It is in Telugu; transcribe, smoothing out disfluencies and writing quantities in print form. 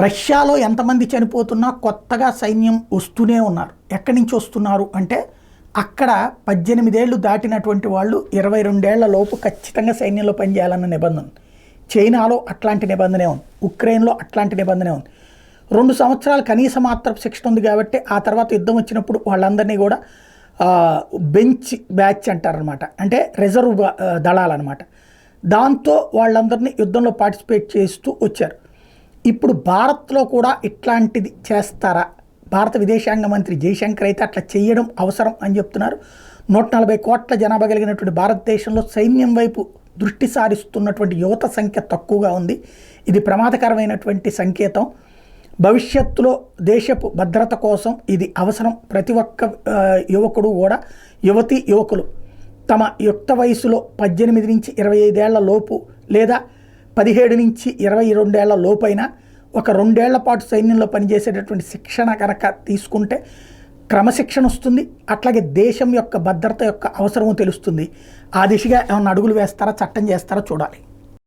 రష్యాలో ఎంతమంది చనిపోతున్నా కొత్తగా సైన్యం వస్తూనే ఉన్నారు. ఎక్కడి నుంచి వస్తున్నారు అంటే అక్కడ 18 ఏళ్ళు దాటినటువంటి వాళ్ళు 22 ఏళ్ల లోపు ఖచ్చితంగా సైన్యంలో పనిచేయాలన్న నిబంధన ఉంది. చైనాలో అట్లాంటి నిబంధనే ఉంది. ఉక్రెయిన్లో అట్లాంటి నిబంధనే ఉంది. 2 సంవత్సరాలు కనీస మాత్రపు శిక్షణ ఉంది కాబట్టి ఆ తర్వాత యుద్ధం వచ్చినప్పుడు వాళ్ళందరినీ కూడా బెంచ్ బ్యాచ్ అంటారనమాట. అంటే రిజర్వ్ దళాలన్నమాట. దాంతో వాళ్ళందరినీ యుద్ధంలో పార్టిసిపేట్ చేస్తూ వచ్చారు. ఇప్పుడు భారత్లో కూడా ఇట్లాంటిది చేస్తారా? భారత విదేశాంగ మంత్రి జయశంకర్ అయితే అట్లా చేయడం అవసరం అని చెప్తున్నారు. 140 కోట్ల జనాభా కలిగినటువంటి భారతదేశంలో సైన్యం వైపు దృష్టి సారిస్తున్నటువంటి యువత సంఖ్య తక్కువగా ఉంది. ఇది ప్రమాదకరమైనటువంటి సంకేతం. భవిష్యత్తులో దేశపు భద్రత కోసం ఇది అవసరం. ప్రతి ఒక్క యువకుడు కూడా యువకులు తమ యుక్త వయసులో 18 నుంచి 25 ఏళ్ల లోపు లేదా 17 నుంచి 22 ఏళ్ల లోపైన ఒక 2 ఏళ్ల పాటు సైన్యంలో పనిచేసేటటువంటి శిక్షణ కనుక తీసుకుంటే క్రమశిక్షణ వస్తుంది. అట్లాగే దేశం యొక్క భద్రత యొక్క అవసరము తెలుస్తుంది. ఆ దిశగా ఏమన్నా అడుగులు వేస్తారా, చట్టం చేస్తారా చూడాలి.